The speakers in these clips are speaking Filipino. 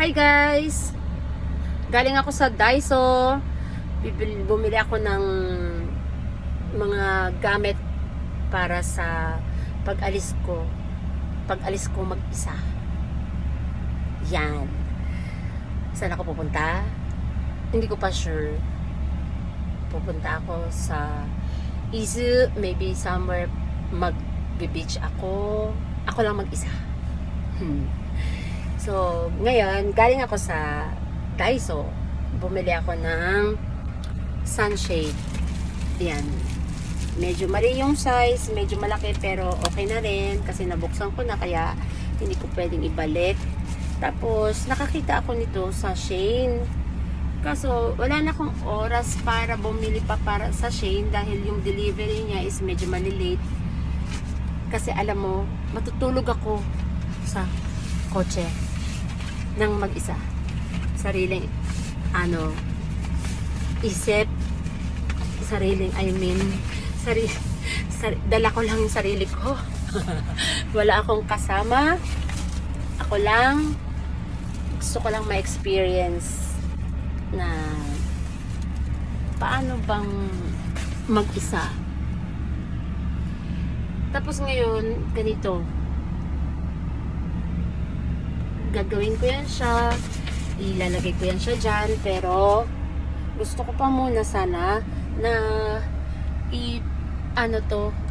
Hi guys! Galing ako sa Daiso. Bumili ako ng mga gamit para sa pag-alis ko. Pag-alis ko mag-isa. Yan. Saan ako pupunta? Hindi ko pa sure. Pupunta ako sa Izu, maybe somewhere mag-beach ako. Ako lang mag-isa. So, ngayon, galing ako sa Daiso. Bumili ako ng sunshade. Yan. Medyo mali yung size, medyo malaki, pero okay na rin kasi nabuksan ko na, kaya hindi ko pwedeng ibalik. Tapos, nakakita ako nito sa Shein. Kaso, wala na akong oras para bumili pa para sa Shein dahil yung delivery niya is medyo malilate. Kasi alam mo, matutulog ako sa kotse ng mag-isa. Sariling isip, dala ko lang yung sarili ko. Wala akong kasama. Ako lang. Gusto ko lang ma-experience na paano bang mag-isa. Tapos ngayon, ganito. Gagawin ko yan siya, ilalagay ko yan siya dyan, pero gusto ko pa muna sana na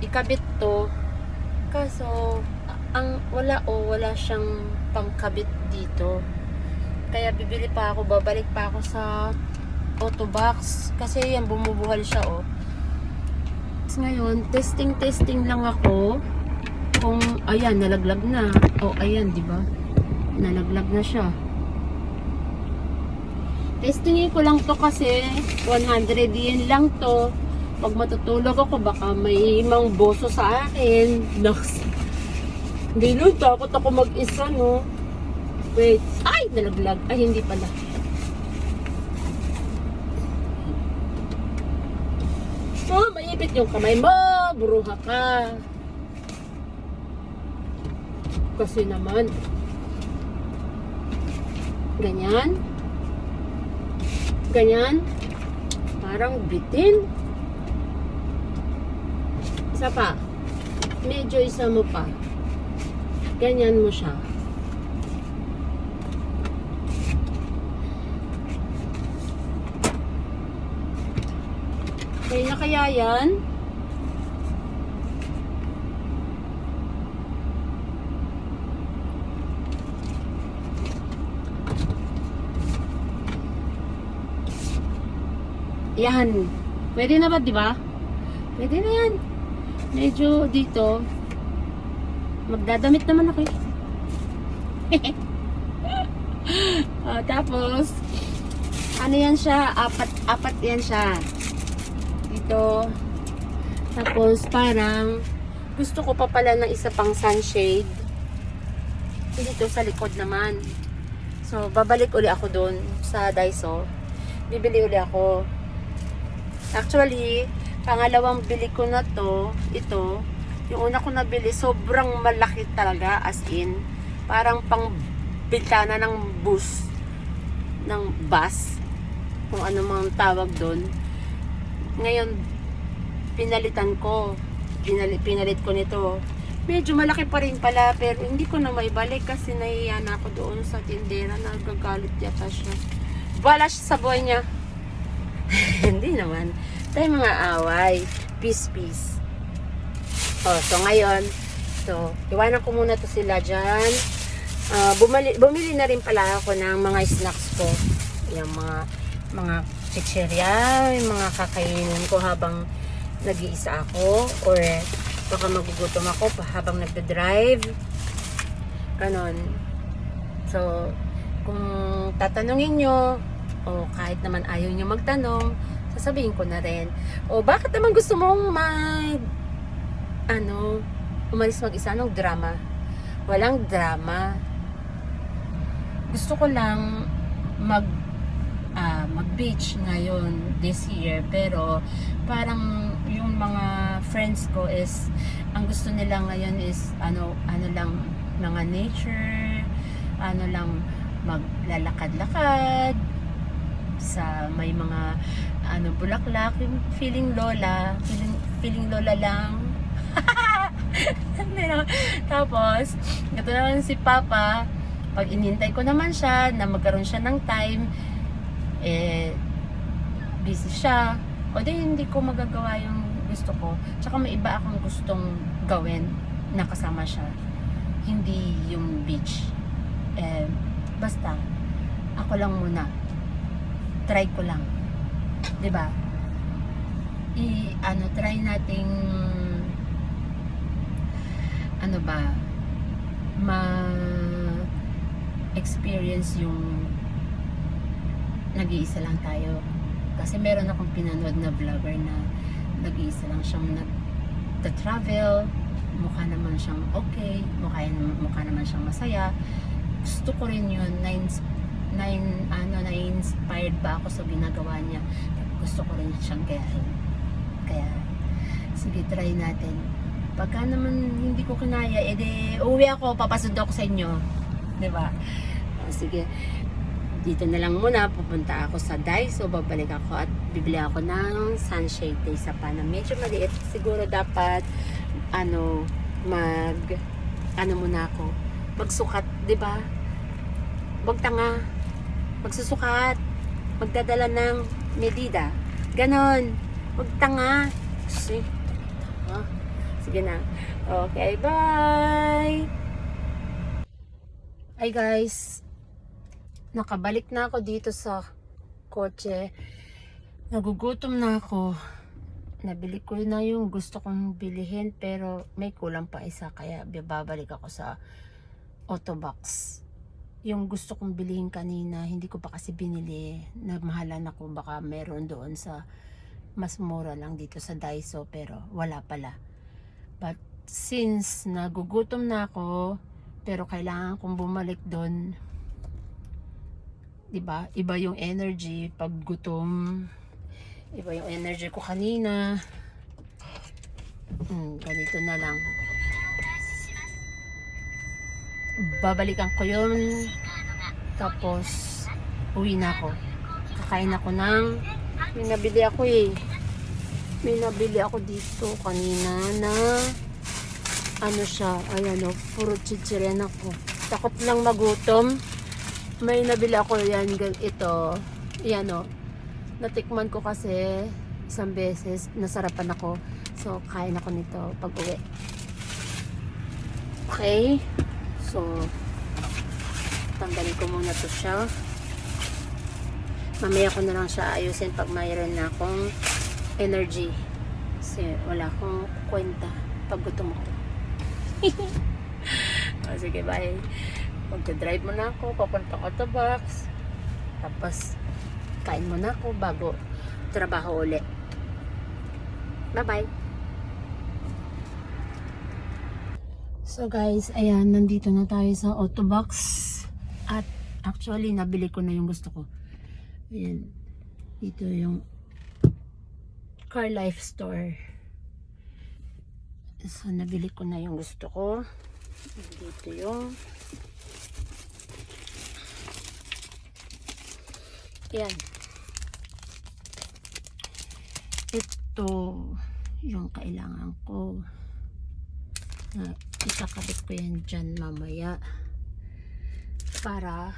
ikabit to, kaso wala siyang pangkabit dito, kaya bibili pa ako, babalik pa ako sa Autobox kasi yan, bumubuhal siya ngayon, testing lang ako kung ayan, nalaglag na, ayan, diba? Nalaglag na siya. Testingin ko lang to kasi 100 yen lang to. Pag matutulog ako, baka may mang boso sa akin. Hindi no, takot ako mag-isa, no? Wait. Ay, nalaglag. Ay, hindi pala. Maipit yung kamay mo. Buruha ka. Kasi naman, ganyan, parang bitin. Isa pa, medyo isa mo pa, ganyan mo siya. Okay na kaya yan? Yan. Pwede na ba, di ba? Pwede na yan. Medyo dito. Magdadamit naman ako. Tapos, ano yan siya? Apat yan siya. Dito. Tapos, parang, gusto ko pa pala ng isa pang sunshade. Dito sa likod naman. So, babalik uli ako doon sa Daiso. Bibili uli ako. Actually, pangalawang bili ko na ito, yung una ko nabili, sobrang malaki talaga, as in, parang pang bintana ng bus, kung ano mang tawag doon. Ngayon, pinalit ko nito. Medyo malaki pa rin pala, pero hindi ko na maibalik kasi nahiya na ako doon sa tindera, nagagalit yata siya. Wala siya sa buhay niya. Hindi naman. Tayo mga away. Peace. So ngayon, iwanan ko muna to sila dyan. Bumili na rin pala ako ng mga snacks ko. Yung mga chichirya, yung mga kakainin ko habang nag-iisa ako, or baka magugutom ako habang nagda-drive. Ganon. So, kung tatanungin nyo, kahit naman ayaw nyo magtanong, sasabihin ko na rin. Bakit naman gusto mong umalis mag-isa? Anong drama? Walang drama. Gusto ko lang mag-beach ngayon this year, pero parang yung mga friends ko is, ang gusto nila ngayon is ano lang, mga nature, maglalakad-lakad sa may mga bulaklak, yung feeling lola lang. Tapos ito naman si Papa, pag inintay ko naman siya na magkaroon siya ng time, busy siya, o di hindi ko magagawa yung gusto ko. Tsaka may iba akong gustong gawin na kasama siya, hindi yung beach. Basta ako lang muna, try ko lang, 'di ba? Try nating ma-experience yung nag-iisa lang tayo. Kasi meron akong pinanood na vlogger na nag-iisa lang siyang nag-travel, mukha naman siyang okay, mukha naman siyang masaya. Gusto ko rin yun, na-inspired ba ako sa ginagawa niya. Gusto ko rin siyang gayahin. Kaya sige, try natin. Pagka naman hindi ko kinaya, edi uwi ako, papasundo ako sa inyo, 'di ba? Sige, dito na lang muna, pupunta ako sa Daiso, babalik ako at bibili ako ng sunshade day sa pana. Medyo maliit, siguro dapat muna ako magsukat, 'di ba? Wag tanga, magsusukat, magdadala ng medida, ganon, wag tanga. Sige na. Okay, bye! Hi guys, nakabalik na ako dito sa kotse. Nagugutom na ako. Nabili ko na yung gusto kong bilihin, pero may kulang pa isa, kaya babalik ako sa Autobox. Yung gusto kong bilihin kanina, hindi ko pa kasi binili. Nagmahalan ako, baka meron doon sa mas mura lang dito sa Daiso, pero wala pala. But since nagugutom na ako, pero kailangan kong bumalik doon, 'di ba? Iba yung energy pag gutom. Iba yung energy ko kanina. Ganito na lang. Babalikan ko yun. Tapos uwi na ako. Kakain ako may nabili ako May nabili ako dito kanina na siya, ayan puro chichiren ako. Takot lang magutom. May nabili ako ito. Yan natikman ko kasi isang beses, nasarapan ako. So, kain ako nito pag uwi. Okay. So, tanggalin ko muna to siya. Mamaya ko na lang siya ayusin pag mayroon na akong energy. Kasi wala akong kwenta pag gutom ako. Sige, bye. Magdadrive muna ako, papunta ko sa box. Tapos, kain muna ako bago trabaho ulit. Bye-bye. So guys, ayan, nandito na tayo sa Autobox. At actually, nabili ko na yung gusto ko. Ayan. Dito yung Car Life Store. So, nabili ko na yung gusto ko. Dito yung yan. Ito yung kailangan ko. Ikakabit ko yan dyan mamaya. Para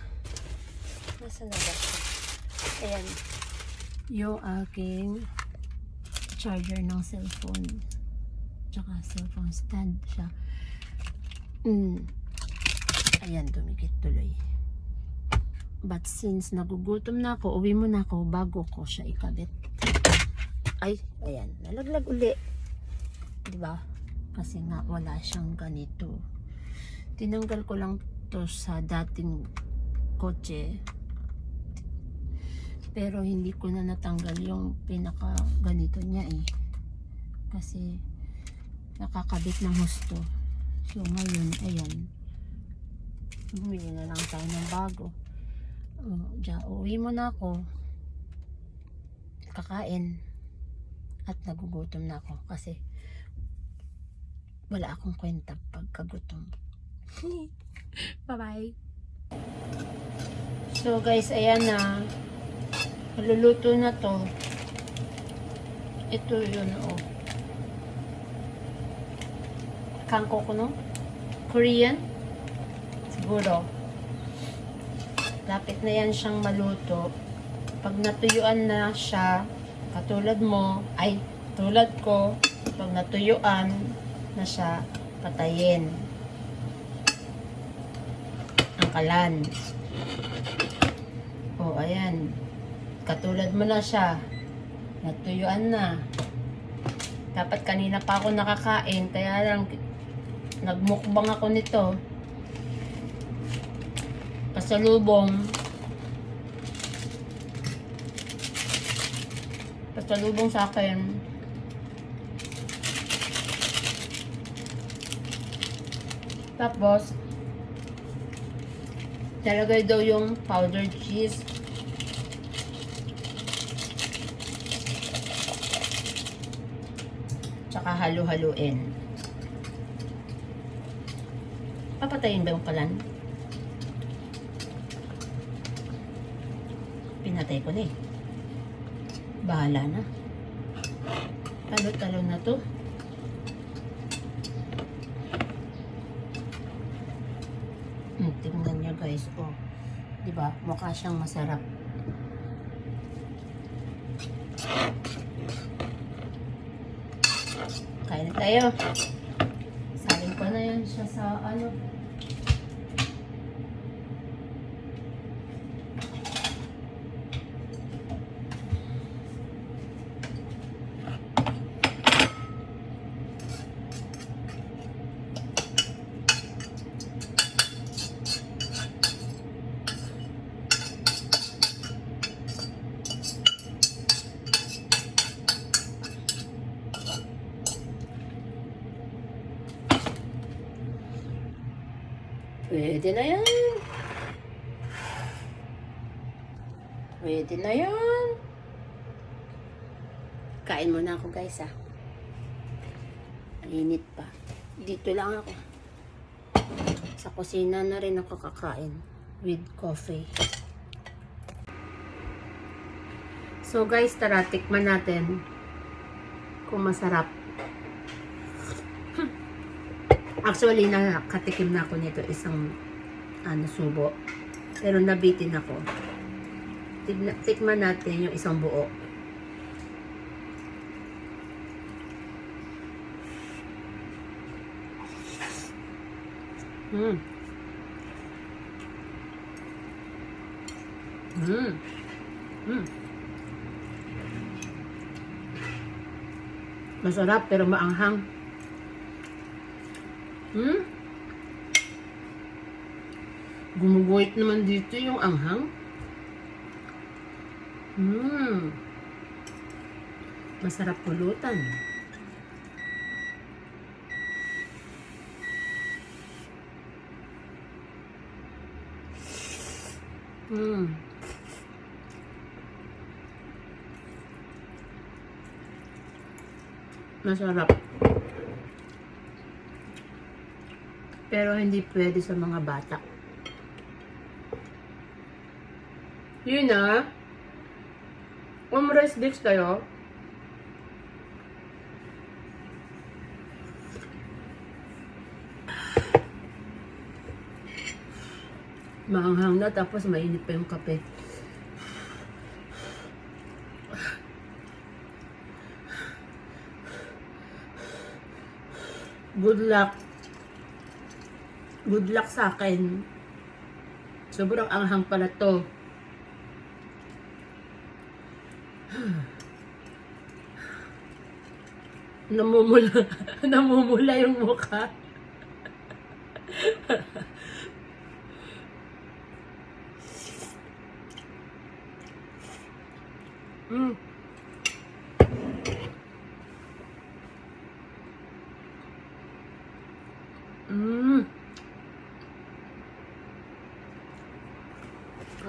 nasa na ba siya? Ayan. Yung aking charger ng cellphone. Tsaka cellphone stand siya. Ayan, dumikit tuloy. But since nagugutom na ako, uwi muna ako bago ko siya ikabit. Ay, ayan, nalaglag uli. Diba? Kasi nga wala siyang ganito. Tinanggal ko lang to sa dating kotse. Pero hindi ko na natanggal yung pinaka ganito niya kasi nakakabit ng husto. So ngayon, ayan, bumili na lang tayo ng bago. Uwi muna ako, kakain, at nagugutom na ako kasi wala akong kwenta pagkagutom. Bye bye. So guys, ayan na. Maluluto na to. Ito yun, oh. Kangkok, no? Korean? Siguro. Lapit na yan siyang maluto. Pag natuyuan na siya, katulad mo, ay, tulad ko, pag natuyuan na siya, patayin ang kalan. O, ayan. Katulad mo na siya. Natuyuan na. Dapat kanina pa ako nakakain, kaya lang nagmukbang ako nito. Pasalubong sa akin. Tapos talagay daw yung powdered cheese. Tsaka halu-haluin. Papatayin ba yung kalan? Pinatay ko na eh. Bahala na. Talo-talo na to. Tingnan nyo guys. Oh, diba? Mukha siyang masarap. Kain na tayo. Salin ko na yan siya sa ano. Pwede na yan. Pwede na yan. Kain muna ako guys ah. Mainit pa. Dito lang ako. Sa kusina na rin ako kakain. With coffee. So guys, tara tikman natin kung masarap. Actually, nakatikim na ako nito isang subo. Pero nabitin ako. Tikman natin yung isang buo. Masarap pero maanghang. Gumuguhit naman dito yung anghang. Masarap pulutan. Masarap. Pero hindi pwede sa mga bata. Yun na. Rice dish tayo. Maanghang na tapos mainit pa yung kape. Good luck. Good luck sa akin. Sobrang anghang pala to. Namumula yung mukha.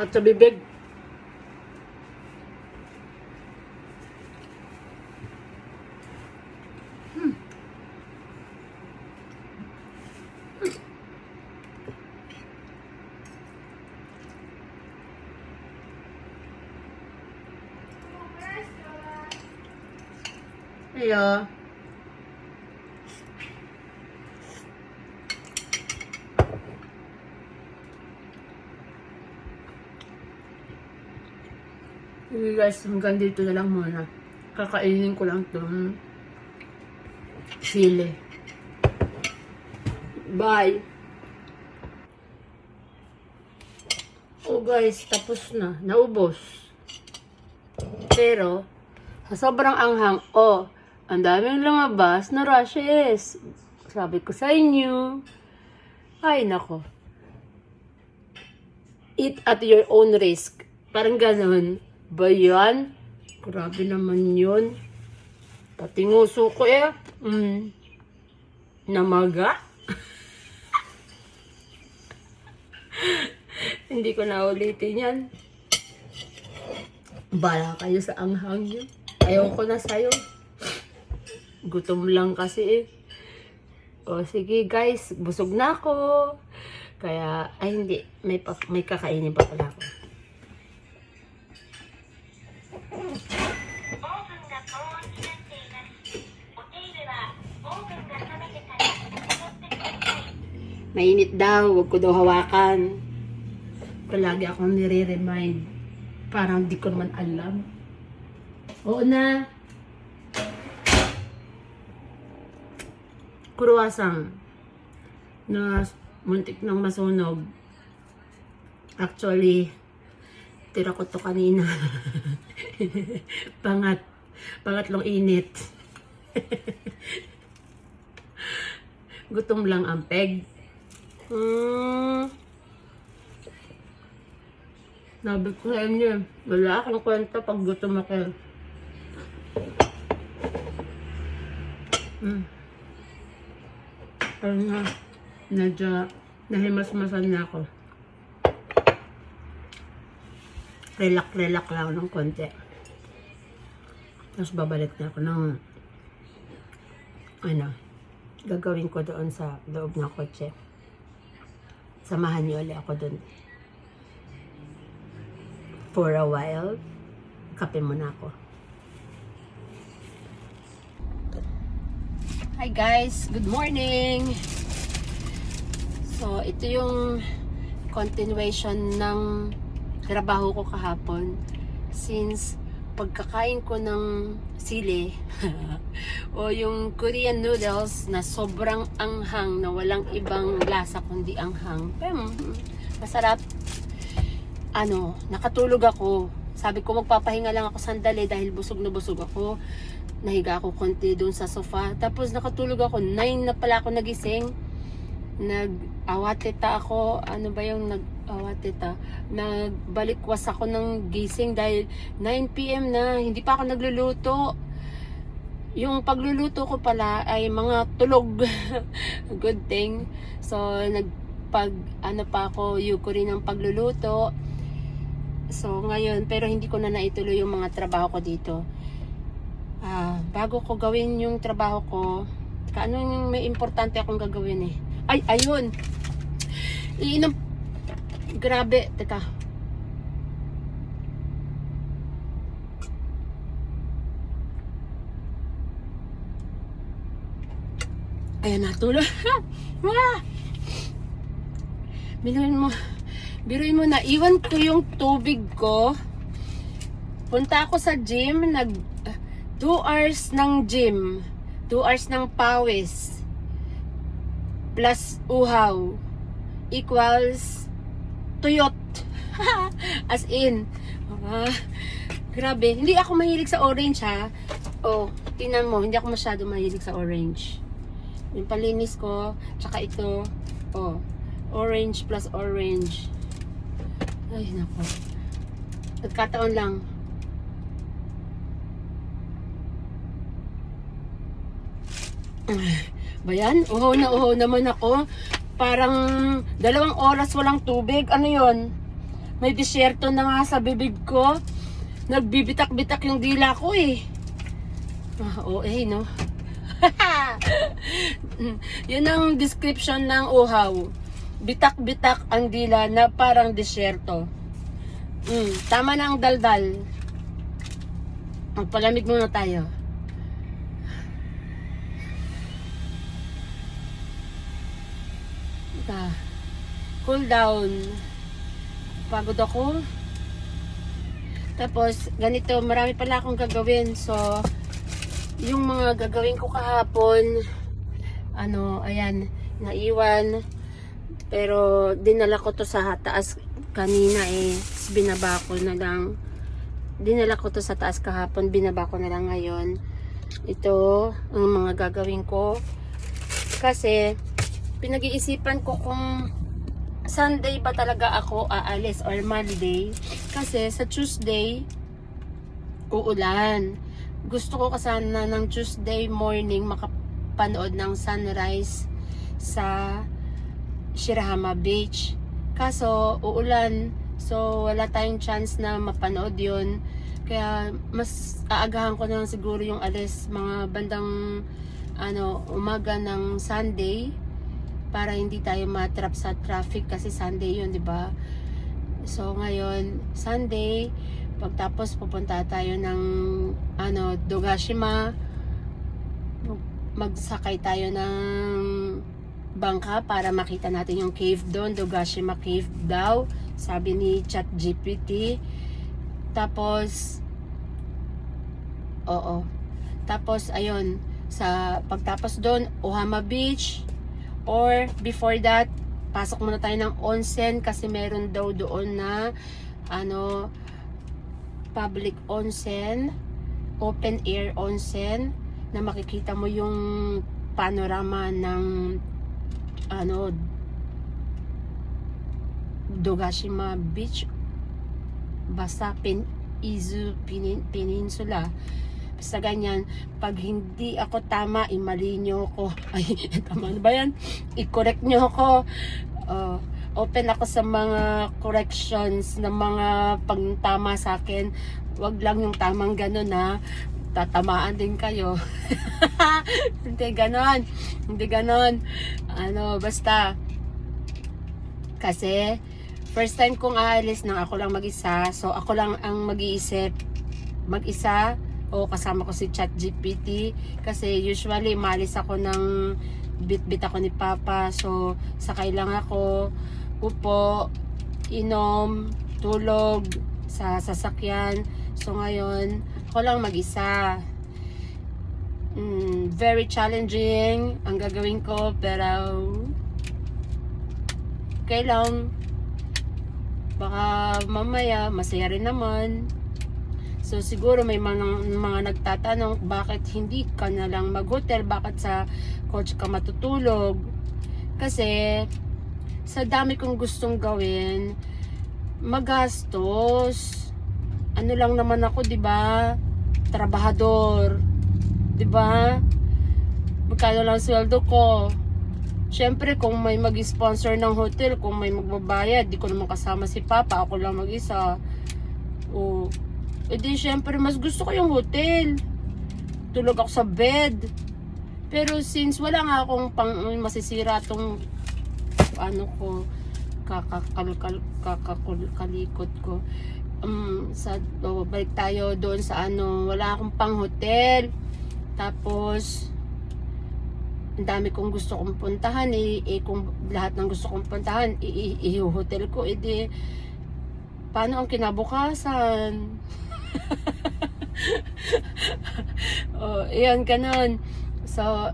At sa bibig. Hello. Sige guys, hanggang dito na lang muna. Kakainin ko lang itong sili. Bye! Oh guys, tapos na. Naubos. Pero, sa sobrang anghang, ang daming lumabas na rashes. Sabi ko sa inyo. Ay, nako. Eat at your own risk. Parang ganun. Ba yan? Grabe naman yun. Pati nguso ko namaga. Hindi ko na ulitin yan. Bala kayo sa anghang yun. Ayaw ko na sa'yo. Gutom lang kasi O sige guys, busog na ako. Kaya, ay hindi. May kakainin pa pala ako. Mainit daw, huwag ko daw hawakan. Palagi akong nire-remind. Parang di ko naman alam. Oo na. Croissant na muntik nang masunog. Actually, tira ko to kanina. Pangatlong init. Gutom lang ang peg. Sabi ko sa inyo, wala akong kwenta pag gutom ako. Pero nga, nahimas-masan na ako. Relax lang ng konti. Tapos babalik na ako ng gagawin ko doon sa loob ng kotse. Samahan niyo ulit ako doon. For a while, kape muna ako. Hi guys, good morning! So, ito yung continuation ng trabaho ko kahapon. Since pagkakain ko ng sili o yung Korean noodles na sobrang anghang, na walang ibang lasa kundi anghang. Pero masarap. Nakatulog ako. Sabi ko magpapahinga lang ako sandali dahil busog na busog ako. Nahiga ako konti doon sa sofa. Tapos nakatulog ako. 9 na pala ako nagising. Nag-awatita ako. Ano ba yung nag-awatita? Nagbalikwas ako ng gising dahil 9 PM na. Hindi pa ako nagluluto. Yung pagluluto ko pala ay mga tulog. Good thing. So, pa ako, yuko rin ng pagluluto. So, ngayon, pero hindi ko na naituloy yung mga trabaho ko dito. Bago ko gawin yung trabaho ko, ano yung may importante akong gagawin Ay, ayun! Iinom. Grabe, teka. Ayan, natulog. Biruin mo na, iwan ko yung tubig ko. Punta ako sa gym, 2 hours ng gym, 2 hours ng pawis, plus uhaw, equals tuyot. As in, grabe. Hindi ako mahilig sa orange tingnan mo, hindi ako masyado mahilig sa orange. Yung palinis ko, tsaka ito, orange plus orange. Ay, nako. Nagkataon lang. Bayan, uhaw naman ako. Parang 2 oras walang tubig. Ano yon? May disyerto na nga sa bibig ko. Nagbibitak-bitak yung dila ko no? Yun ang description ng uhaw. Bitak-bitak ang dila na parang disyerto. Tama na ang daldal. Magpalamig muna tayo. Cool down. Pagod ako. Tapos, ganito, marami pala akong gagawin. So, yung mga gagawin ko kahapon, ayan, naiwan. Pero, dinala ko to sa taas kanina binaba ko na lang. Dinala ko to sa taas kahapon, binaba ko na lang ngayon. Ito, ang mga gagawin ko. Kasi, pinag-iisipan ko kung Sunday ba talaga ako aalis or Monday. Kasi sa Tuesday, uulan. Gusto ko kasana ng Tuesday morning makapanood ng sunrise sa Shirahama Beach. Kaso, uulan. So, wala tayong chance na mapanood yun. Kaya, mas aagahan ko na lang siguro yung alis mga bandang umaga ng Sunday para hindi tayo matrap sa traffic kasi Sunday yun, di ba? So ngayon, Sunday, pagtapos pupunta tayo ng Dogashima. Magsakay tayo ng bangka para makita natin yung cave doon, Dogashima Cave daw, sabi ni ChatGPT. Tapos tapos ayun, sa pagtapos doon, Ohama Beach. Or before that, pasok muna tayo ng onsen kasi meron daw doon na public onsen, open air onsen na makikita mo yung panorama ng Dogashima Beach, basta Izu Peninsula. Sa ganyan, pag hindi ako tama, imali nyo ako. Ay, tama na ba yan? I-correct nyo ako. Open ako sa mga corrections na mga pagtama sa akin. Wag lang yung tamang ganun ha. Tatamaan din kayo. Hindi ganon. Hindi ganon. Basta. Kasi, first time kong aalis nang ako lang mag-isa. So, ako lang ang mag-iisip. Mag-isa. O kasama ko si ChatGPT kasi usually malis ako ng bit-bit ako ni Papa, so sakay lang ako, upo, inom, tulog sa sasakyan. So ngayon ako lang mag-isa. Very challenging ang gagawin ko, pero okay lang, baka mamaya masaya rin naman. So siguro may mga nagtatanong, bakit hindi ka na lang mag-hotel, bakit sa coach ka matutulog? Kasi sa dami kong gustong gawin, magastos. Ano lang naman ako, 'di ba? Trabahador. 'Di ba? Magkano lang sweldo ko? Syempre kung may mag-sponsor ng hotel, kung may magbabayad, di ko naman kasama si Papa, ako lang mag-isa. Di syempre mas gusto ko yung hotel. Tulog ako sa bed. Pero since wala nga akong masisira tong kalikot ko. Balik tayo doon sa wala akong pang hotel. Tapos ang dami kong gusto kong puntahan kung lahat ng gusto kong puntahan i-hotel ko, paano ang kinabukasan? Yan, ganun. So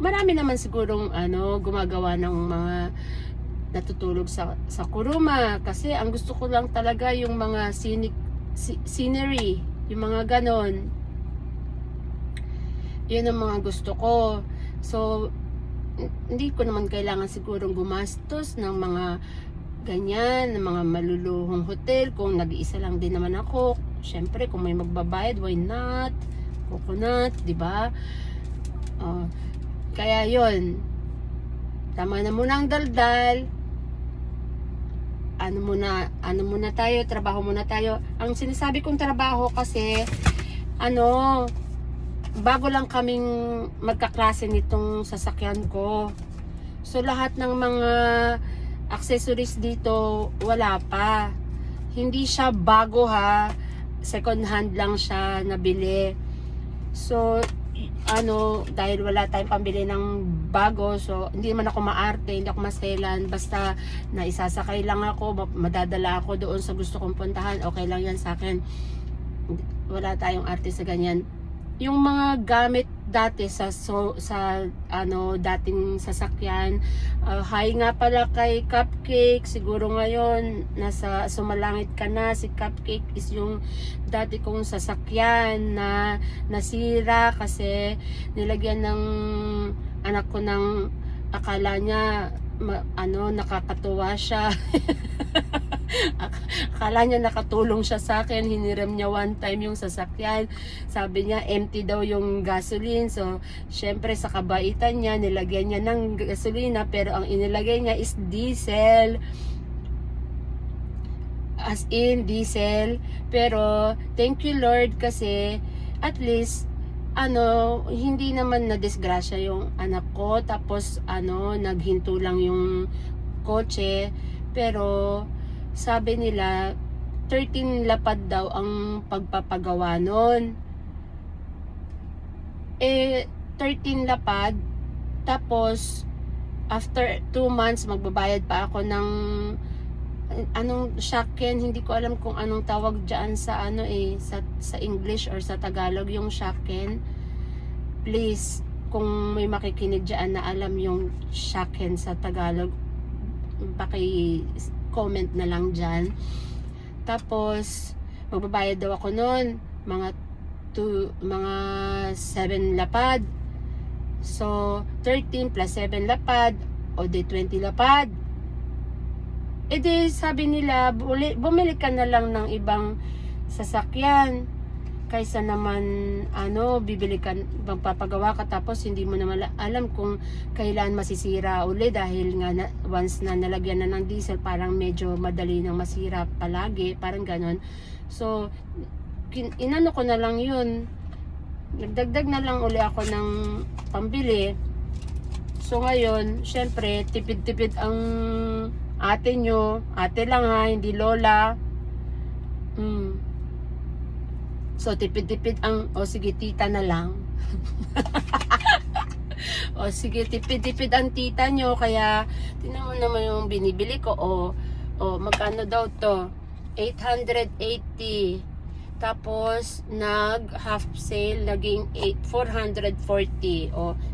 marami naman sigurong gumagawa ng mga natutulog sa Kuruma kasi ang gusto ko lang talaga yung mga scenery, yung mga ganon. Yun ang mga gusto ko. So hindi ko naman kailangan sigurong gumastos ng mga ganyan, ng mga maluluhong hotel kung nag-iisa lang din naman ako. Syempre kung may magbabayad, why not? Coconut, di ba? Kaya yon, tama na muna ang daldal. Ano muna tayo, trabaho muna tayo. Ang sinasabi kong trabaho kasi bago lang kaming magkaklase nitong sasakyan ko. So lahat ng mga accessories dito wala pa. Hindi siya bago ha. Second hand lang siya nabili. So dahil wala tayong pambili ng bago, so hindi man ako maarte, hindi ako maselan, basta na isasakay lang ako, madadala ako doon sa gusto kong puntahan, okay lang yan sa akin. Wala tayong arte sa ganyan. Yung mga gamit dati sa dating sasakyan, hi nga pala kay Cupcake, siguro ngayon nasa sumalangit ka na. Si Cupcake is yung dati kong sasakyan na nasira kasi nilagyan ng anak ko ng akala niya nakakatuwa siya. Akala niya nakatulong siya sa akin, hiniram niya one time yung sasakyan, sabi niya empty daw yung gasoline, so syempre sa kabaitan niya nilagyan niya ng gasolina, pero ang inilagay niya is diesel, as in diesel. Pero thank you Lord kasi at least hindi naman na disgrasya yung anak ko, tapos naghinto lang yung kotse, pero sabi nila 13 lapad daw ang pagpapagawa nun. 13 lapad, tapos after 2 months magbabayad pa ako ng shaken, hindi ko alam kung anong tawag diyan sa sa English or sa Tagalog yung shaken. Please, kung may makikinig diyan na alam yung shaken sa Tagalog, paki-comment na lang diyan. Tapos magbabayad daw ako noon mga 7 lapad. So 13 plus 7 lapad o di 20 lapad. E di sabi nila, bumili ka na lang ng ibang sasakyan kaysa naman bibili ka, magpapagawa ka tapos hindi mo naman alam kung kailan masisira uli, dahil nga once na nalagyan na ng diesel parang medyo madali nang masira palagi, parang ganon. So inano ko na lang yun, nagdagdag na lang uli ako ng pambili. So ngayon syempre tipid-tipid ang ate nyo, ate lang ha, hindi lola. So tipid-tipid ang, sige tita na lang. O sige, tipid-tipid ang tita nyo, kaya tingnan mo naman yung binibili ko. Magkano daw to? 880. Tapos nag half sale, naging 440.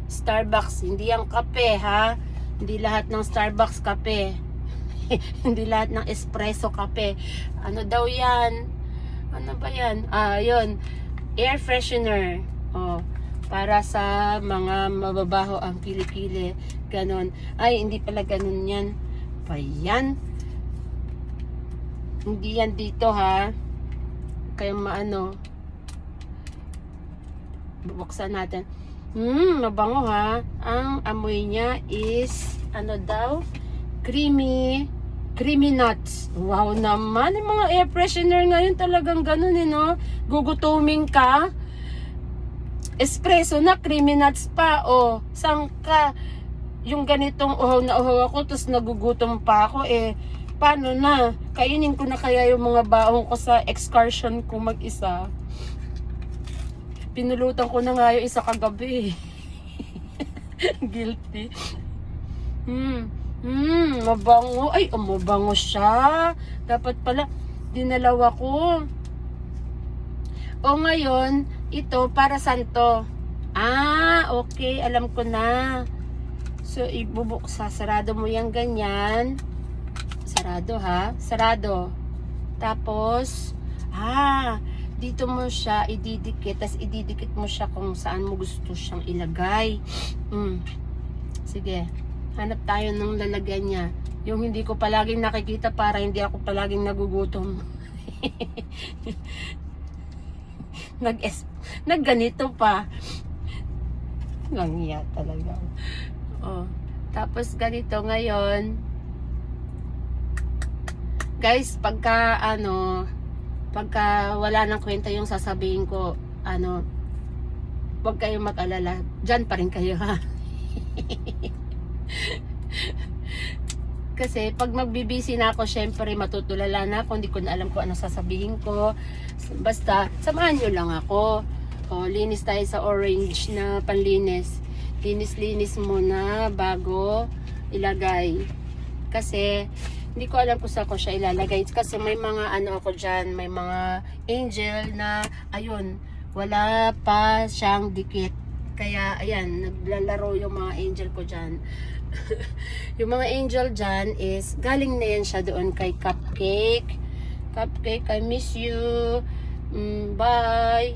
Starbucks, hindi yung kape ha, hindi lahat ng Starbucks kape. Hindi lahat ng espresso kape. Ano daw yan? Ano ba yan? Yun. Air freshener. Para sa mga mababaho ang kilikili. Ganon. Ay, hindi pala ganon yan. Pa yan. Hindi yan dito ha. Kaya bubuksan natin. Mabango ha. Ang amoy niya is creamy nuts. Wow naman, yung mga air freshener ngayon talagang ganun no. Gugutumin ka. Espresso na, creamy nuts pa. Saan ka? Yung ganitong uhaw na uhaw ako, tapos nagugutom pa ako paano na? Kainin ko na kaya yung mga baong ko sa excursion ko mag-isa. Pinulutan ko na nga yung isa kagabi. Guilty. Mabango. Ay, mabango siya. Dapat pala, dinalawa ko. Ngayon, ito, para saan to? Okay. Alam ko na. So, sarado mo yung ganyan. Sarado ha. Sarado. Tapos, dito mo siya ididikit. Tapos, ididikit mo siya kung saan mo gusto siyang ilagay. Sige. Hanap tayo ng lalagyan niya. Yung hindi ko palaging nakikita para hindi ako palaging nagugutom. Nagganito pa. Langya talaga. Tapos ganito ngayon. Guys, pagka wala nang kwenta yung sasabihin ko, huwag kayong mag-alala. Diyan pa rin kayo ha. Kasi pag magbibisi na ako, syempre matutulala na ako, hindi ko na alam kung ano sasabihin ko. Basta samahan nyo lang ako. O, linis tayo sa orange na panlinis. Linis-linis muna bago ilagay. Kasi, hindi ko alam kung saan ko siya ilalagay. Kasi may mga ano ako dyan, may mga angel na, ayun, wala pa siyang dikit. Kaya, ayan, naglalaro yung mga angel ko dyan. Yung mga angel dyan is, galing na yan siya doon kay Cupcake. Cupcake, I miss you. Bye.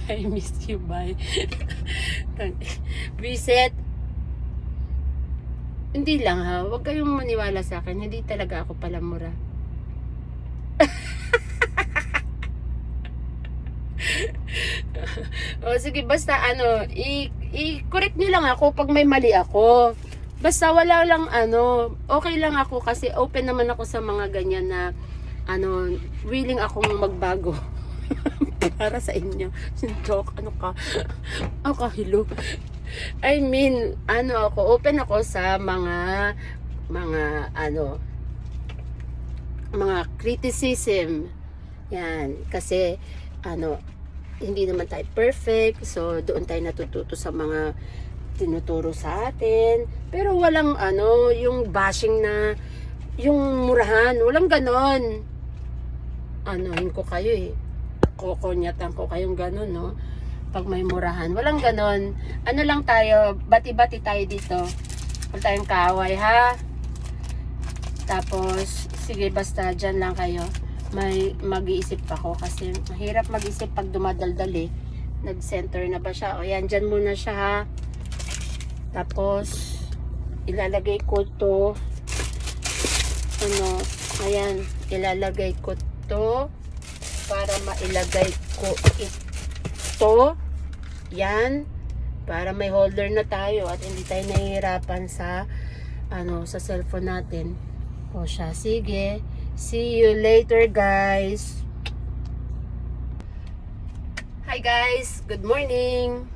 I miss you, bye. Reset. Hindi lang ha, huwag kayong maniwala sa akin. Hindi talaga ako palamura. O sige, basta ano, i-correct nyo lang ako pag may mali ako. Basta wala lang ano, okay lang ako kasi open naman ako sa mga ganyan na ano, willing akong magbago. Para sa inyo. Joke, ano ka? Ako, hello. I mean, ano ako, open ako sa mga ano, mga criticism. Yan, kasi ano, hindi naman tayo perfect. So, doon tayo natututo sa mga tinuturo sa atin. Pero walang ano, yung bashing na, yung murahan, walang ganon. Anuhin ko kayo eh. Kokonyatan ko kayong ganon, no? Pag may murahan. Walang ganon. Ano lang tayo, bati-bati tayo dito. Huwag tayong kaaway, ha? Tapos, sige, basta dyan lang kayo. May mag-iisip ako kasi mahirap mag-isip pag dumadaldal eh. Nag-center na ba siya? O yan, dyan muna siya, ha? Tapos, ilalagay ko to. Ano, ayan, ilalagay ko to para mailagay ko ito. Yan, para may holder na tayo at hindi tayo nahihirapan sa ano, sa cellphone natin. O siya, sige. See you later, guys. Hi guys, good morning.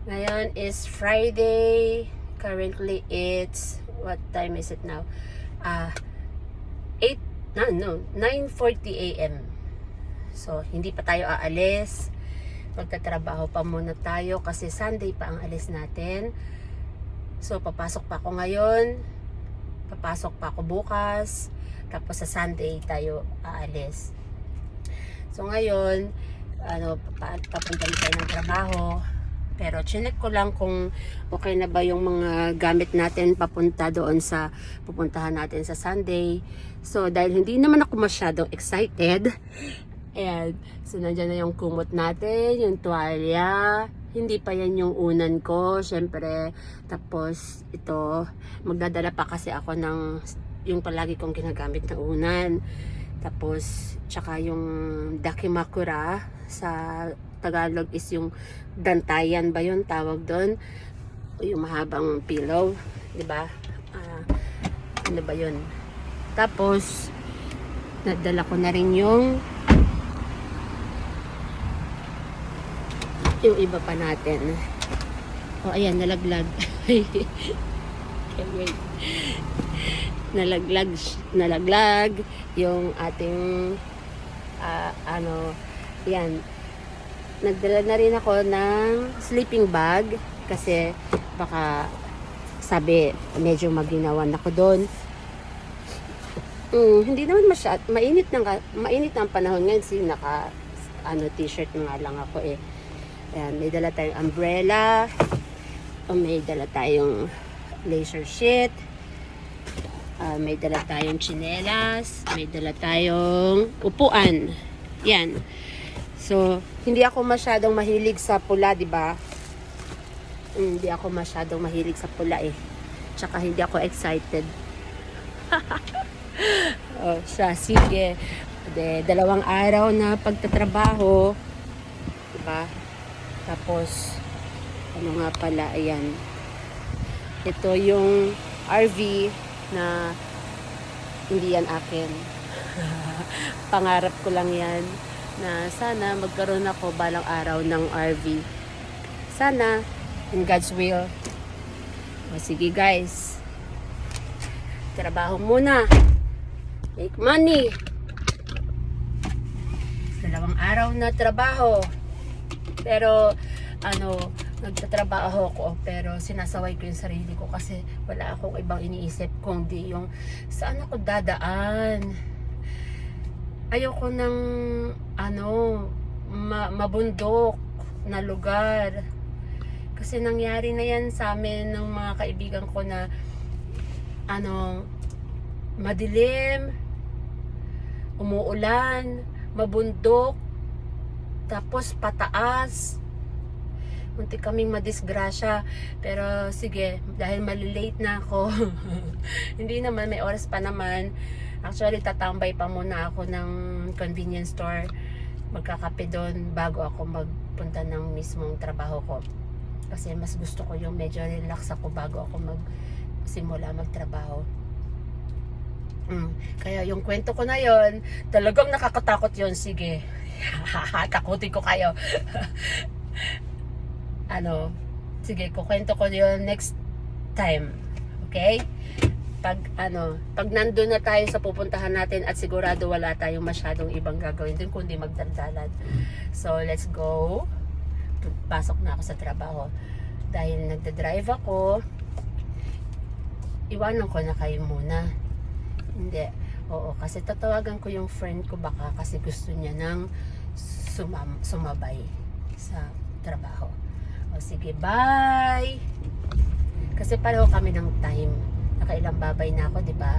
Ngayon is Friday. Currently it's, what time is it now? 9:40 AM. So, hindi pa tayo aalis. Magtatrabaho pa muna tayo kasi Sunday pa ang alis natin. So, papasok pa ako ngayon. Papasok pa ako bukas. Tapos sa Sunday tayo aalis. So, ngayon, ano, papunta na tayo ng trabaho. Pero, chinek ko lang kung okay na ba yung mga gamit natin papunta doon sa pupuntahan natin sa Sunday. So, dahil hindi naman ako masyadong excited, ayan, so nandyan na yung kumot natin, yung tuwalya. Hindi pa yan yung unan ko, syempre. Tapos, ito, magdadala pa kasi ako ng yung palagi kong ginagamit na unan. Tapos, tsaka yung dakimakura sa Tagalog is yung dantayan ba yun tawag doon? Yung mahabang pillow, di ba? Ano ba yun? Tapos, nadala ko na rin yung iba pa natin. O, ayan, nalaglag. Okay, wait. Nalaglag yung ating ano, yan. Nagdala na rin ako ng sleeping bag kasi baka sabi medyo maginawan ako doon. Hindi naman mainit ng panahon ngayon kasi naka ano t-shirt nga lang ako eh. Ayan, may dala tayong umbrella, may dala tayong laser sheet, may dala tayong tsinelas, may dala tayong upuan. Yan. So, hindi ako masyadong mahilig sa pula, di ba? Hindi ako masyadong mahilig sa pula eh. Tsaka hindi ako excited. Oh, siya, sige. Dalawang araw na pagtatrabaho. Di ba? Tapos, ano nga pala, ayan. Ito yung RV na hindi yan akin. Pangarap ko lang yan na sana magkaroon ako balang araw ng RV. Sana, in God's will. O sige guys, trabaho muna. Make money. 2 araw na trabaho. Pero nagtatrabaho ko pero sinasaway ko yung sarili ko kasi wala akong ibang iniisip kundi yung saan ako dadaan. Ayoko ng mabundok na lugar. Kasi nangyari na yan sa amin ng mga kaibigan ko na madilim, umuulan, mabundok, tapos pataas. Muntik kaming madisgrasya. Pero sige, dahil malilate na ako, hindi naman, may oras pa naman. Actually, tatambay pa muna ako ng convenience store. Magkakape doon bago ako magpunta ng mismong trabaho ko. Kasi mas gusto ko yung medyo relax ako bago ako magsimula magtrabaho. Kaya yung kwento ko na yon, talagang nakakatakot yon. Sige, takutin ko kayo. Sige, kukwento ko yon next time. Okay? Pag nandun na tayo sa pupuntahan natin at sigurado wala tayong masyadong ibang gagawin dun kundi magdaldalan. So, let's go. Pasok na ako sa trabaho. Dahil nagdadrive ako, iwanan ko na kayo muna. Hindi. Oo, kasi tatawagan ko yung friend ko baka kasi gusto niya nang sumabay sa trabaho. O sige, bye! Kasi pareho kami ng time. Nakailang babay na ako, di ba?